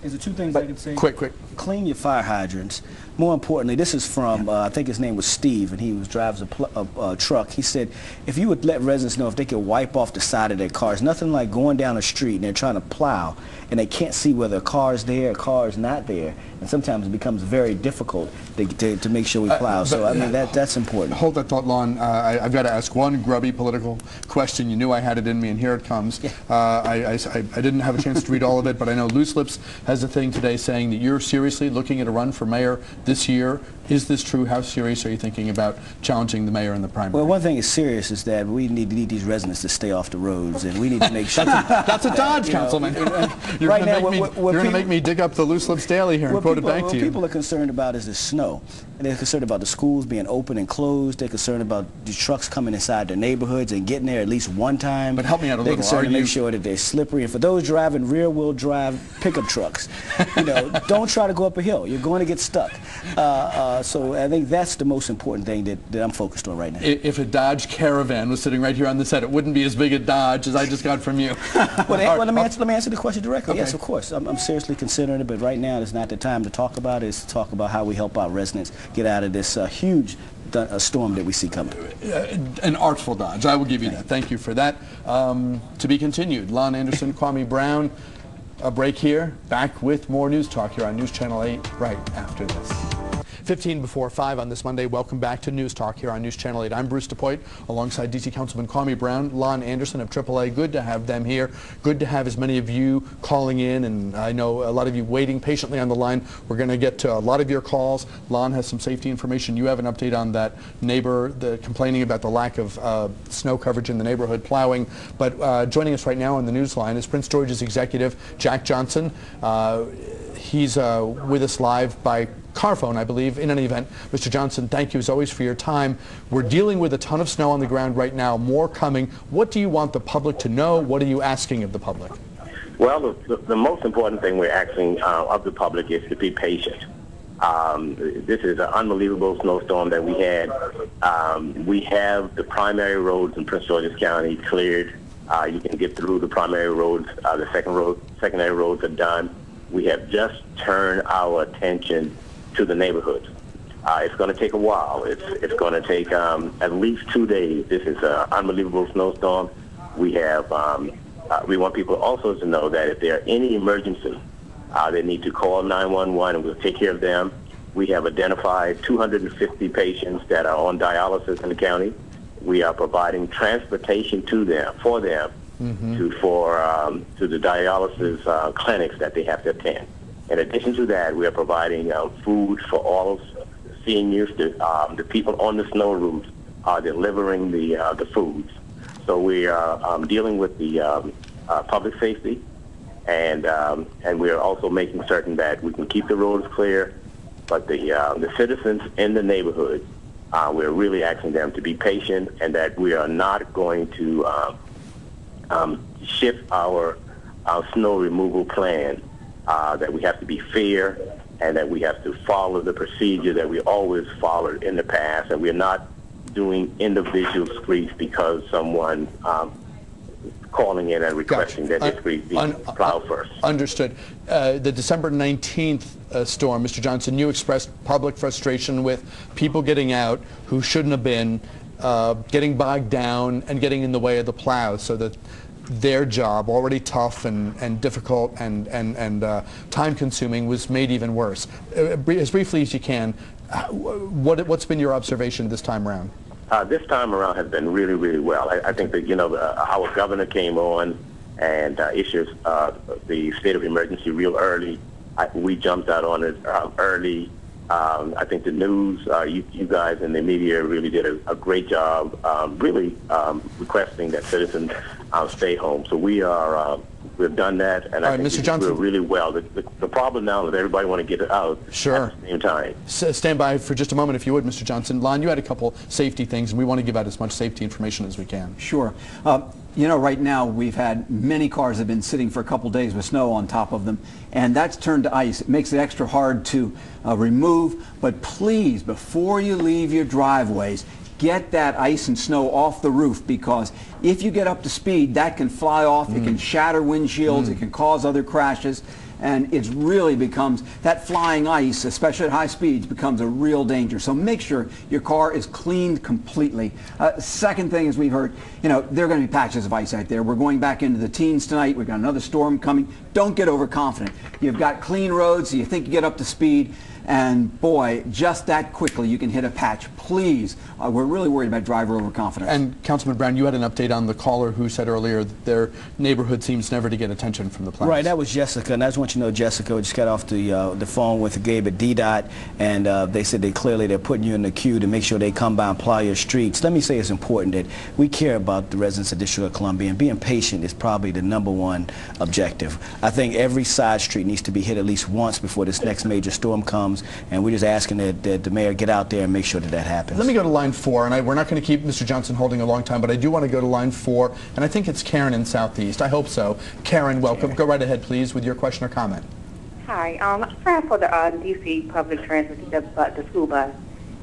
Is there two things I can say? Quick. Clean your fire hydrants. More importantly, this is from, I think his name was Steve, and he drives a truck. He said, if you would let residents know if they could wipe off the side of their cars, nothing like going down a street and they're trying to plow, and they can't see whether a car is there, a car is not there, and sometimes it becomes very difficult to make sure we plow. So, I mean, that's important. Hold that thought, Lon. I've got to ask one grubby political question. You knew I had it in me, and here it comes. Yeah. I didn't have a chance to read all of it, but I know Loose Lips has a thing today saying that you're seriously looking at a run for mayor this year. Is this true? How serious are you thinking about challenging the mayor in the primary? Well, one thing is serious is that we need these residents to stay off the roads, and we need to make sure. That's a dodge, Councilman. You're right going to make me dig up the Loose Lips Daily here and quote it back to you. What people are concerned about is the snow. And they're concerned about the schools being open and closed. They're concerned about the trucks coming inside their neighborhoods and getting there at least one time. But help me out a little. They're concerned to make sure that they're slippery. And for those driving rear-wheel drive pickup trucks, don't try to go up a hill. You're going to get stuck. So I think that's the most important thing that I'm focused on right now. If a Dodge Caravan was sitting right here on the set, it wouldn't be as big a Dodge as I just got from you. Well, let me answer the question directly. Okay. Yes, of course. I'm seriously considering it, but right now it's not the time to talk about it. It's to talk about how we help our residents get out of this huge storm that we see coming. An artful dodge. I will give you that. Thank you for that. To be continued. Lon Anderson, Kwame Brown. A break here. Back with more News Talk here on News Channel 8 right after this. 15 before 5 on this Monday. Welcome back to News Talk here on News Channel 8. I'm Bruce DePuyt alongside DC Councilman Kwame Brown, Lon Anderson of AAA. Good to have them here. Good to have as many of you calling in, and I know a lot of you waiting patiently on the line. We're going to get to a lot of your calls. Lon has some safety information. You have an update on that neighbor complaining about the lack of snow coverage in the neighborhood plowing. But joining us right now on the news line is Prince George's executive, Jack Johnson. He's with us live by car phone, I believe. In any event, Mr. Johnson, thank you as always for your time. We're dealing with a ton of snow on the ground right now, more coming. What do you want the public to know? What are you asking of the public? Well, the most important thing we're asking of the public is to be patient. This is an unbelievable snowstorm that we had. We have the primary roads in Prince George's County cleared. You can get through the primary roads. The secondary roads are done. We have just turned our attention to the neighborhoods. It's going to take a while. It's going to take at least 2 days. This is an unbelievable snowstorm. We want people also to know that if there are any emergency, they need to call 911 and we'll take care of them. We have identified 250 patients that are on dialysis in the county. We are providing transportation to them, for them, to the dialysis clinics that they have to attend. In addition to that, we are providing food for all seniors. The people on the snow routes are delivering the foods. So we are dealing with the public safety, and we are also making certain that we can keep the roads clear. But the citizens in the neighborhood, we're really asking them to be patient, and that we are not going to shift our snow removal plan. That we have to be fair, and that we have to follow the procedure that we always followed in the past, and we're not doing individual streets because someone calling in and requesting that this street be plowed first. Understood. The December 19th storm, Mr. Johnson, you expressed public frustration with people getting out who shouldn't have been, getting bogged down and getting in the way of the plows, so that their job, already tough and difficult and time-consuming, was made even worse. As briefly as you can, what's been your observation this time around? This time around has been really, really well. I think that, our governor came on and issued the state of emergency real early. We jumped out on it early. I think the news, you guys in the media really did a great job, really requesting that citizens stay home. So we've done that, and I think Mr. Johnson, we're really well. The problem now is everybody want to get it out sure. at the same time. Stand by for just a moment, if you would, Mr. Johnson. Lon, you had a couple safety things, and we want to give out as much safety information as we can. Sure. Right now we've had many cars that have been sitting for a couple days with snow on top of them, and that's turned to ice. It makes it extra hard to remove, but please, before you leave your driveways, get that ice and snow off the roof, because if you get up to speed, that can fly off, it can shatter windshields, it can cause other crashes. and it really becomes, that flying ice, especially at high speeds, becomes a real danger. So make sure your car is cleaned completely. Second thing is, we've heard, there are going to be patches of ice out there. We're going back into the teens tonight. We've got another storm coming. Don't get overconfident. You've got clean roads, so you think you get up to speed, and boy, just that quickly you can hit a patch. Please, we're really worried about driver overconfidence. And Councilman Brown, you had an update on the caller who said earlier that their neighborhood seems never to get attention from the plans. Right, that was Jessica, and I just want you to know, Jessica, we just got off the phone with Gabe at DDOT, and they said they're putting you in the queue to make sure they come by and plow your streets. Let me say it's important that we care about the residents of the District of Columbia, and being patient is probably the #1 objective. I think every side street needs to be hit at least once before this next major storm comes, and we're just asking that the mayor get out there and make sure that happens. Let me go to line 4, and we're not going to keep Mr. Johnson holding a long time, but I do want to go to line 4, and I think it's Karen in Southeast. I hope so. Karen, welcome. Go right ahead, please, with your question or comment. Hi, I'm trying for the D.C. public transit, the school bus,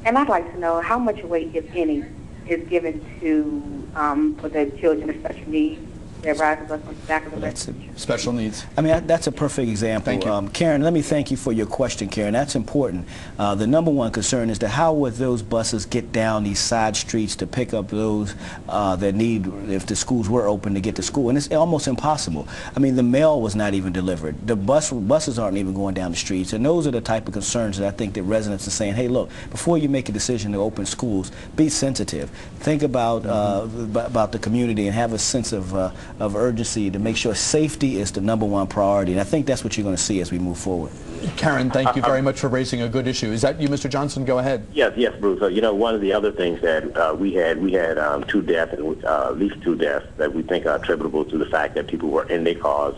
and I'd like to know how much weight, if any, is given to for the children with special needs. That rides the bus on the back of the bus. Special needs. I mean, that's a perfect example. Thank you. Karen, let me thank you for your question, Karen. That's important. The #1 concern is that how would those buses get down these side streets to pick up those that need, if the schools were open, to get to school? And it's almost impossible. I mean, the mail was not even delivered. The buses aren't even going down the streets. And those are the type of concerns that I think that residents are saying, hey, look, before you make a decision to open schools, be sensitive. Think about the community and have a sense of urgency to make sure safety is the #1 priority, and I think that's what you're going to see as we move forward. Karen, thank you very much for raising a good issue. Is that you, Mr. Johnson? Go ahead. Yes, Bruce. One of the other things that we had 2 deaths, at least 2 deaths that we think are attributable to the fact that people were in their cars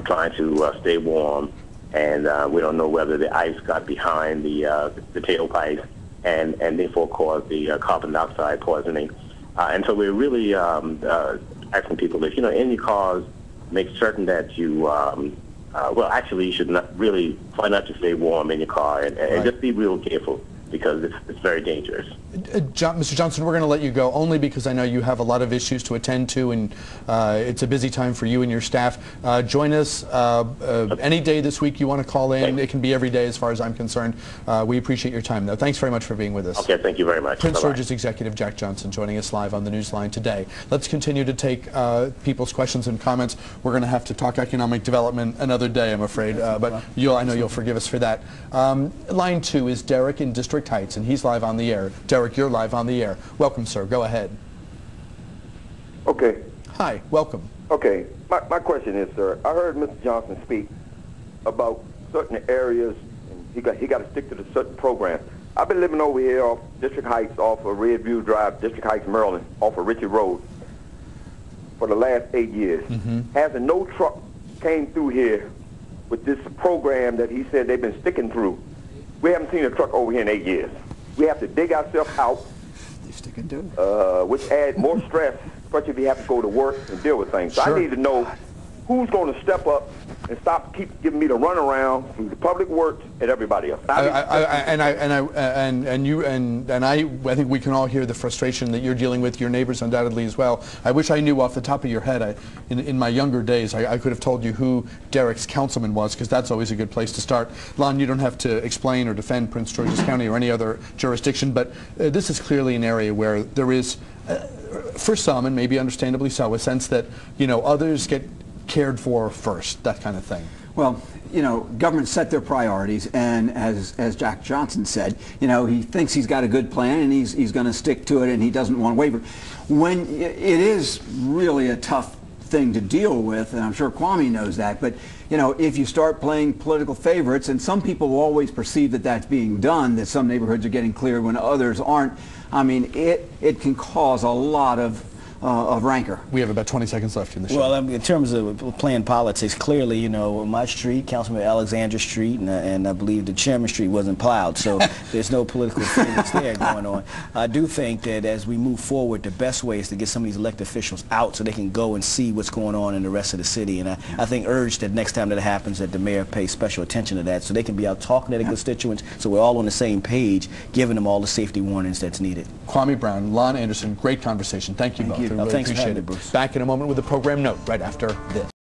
trying to stay warm, and we don't know whether the ice got behind the tailpipes and therefore caused the carbon dioxide poisoning. And so we're really asking people, if you're in your cars, make certain that you, well, actually, you should try not to stay warm in your car, and just be real careful, because it's very dangerous. Mr. Johnson, we're going to let you go only because I know you have a lot of issues to attend to, and it's a busy time for you and your staff. Join us any day this week you want to call in. It can be every day as far as I'm concerned. We appreciate your time, though. Thanks very much for being with us. Okay, thank you very much. Prince George's Executive Jack Johnson joining us live on the Newsline today. Let's continue to take people's questions and comments. We're going to have to talk economic development another day, I'm afraid, but I know you'll forgive us for that. Line 2 is Derek in District Heights, and he's live on the air. Derek, you're live on the air. Welcome, sir. Go ahead. Okay. Hi. Welcome. Okay. My question is, sir, I heard Mr. Johnson speak about certain areas, and he got to stick to the certain programs. I've been living over here off District Heights, off of Redview Drive, District Heights, Maryland, off of Ritchie Road for the last 8 years. Hasn't no truck came through here with this program that he said they've been sticking through. We haven't seen a truck over here in 8 years. We have to dig ourselves out, which adds more stress, especially if you have to go to work and deal with things. So I need to know who's going to step up and keep giving me the runaround through the public works and everybody else. I think we can all hear the frustration that you're dealing with, your neighbors undoubtedly as well. I wish I knew off the top of your head. In my younger days, I could have told you who Derek's councilman was, because that's always a good place to start. Lon, you don't have to explain or defend Prince George's County or any other jurisdiction, but this is clearly an area where there is, for some, and maybe understandably so, a sense that others get cared for first, that kind of thing. Well, government set their priorities, and as Jack Johnson said, he thinks he's got a good plan, and he's going to stick to it, and he doesn't want to waver. When it is really a tough thing to deal with, and I'm sure Kwame knows that, but if you start playing political favorites, and some people will always perceive that that's being done, that some neighborhoods are getting cleared when others aren't, I mean, it can cause a lot of rancor. We have about 20 seconds left in the show. Well, in terms of playing politics, clearly, my street, Councilman Alexander Street, and I believe the Chairman Street wasn't plowed, so there's no political favorites there going on. I do think that as we move forward, the best way is to get some of these elected officials out so they can go and see what's going on in the rest of the city, and I think urge that next time that happens that the mayor pays special attention to that so they can be out talking to their constituents, so we're all on the same page, giving them all the safety warnings that's needed. Kwame Brown, Lon Anderson, great conversation. Thank you both. Thanks for having me, Bruce. Back in a moment with the program note right after this.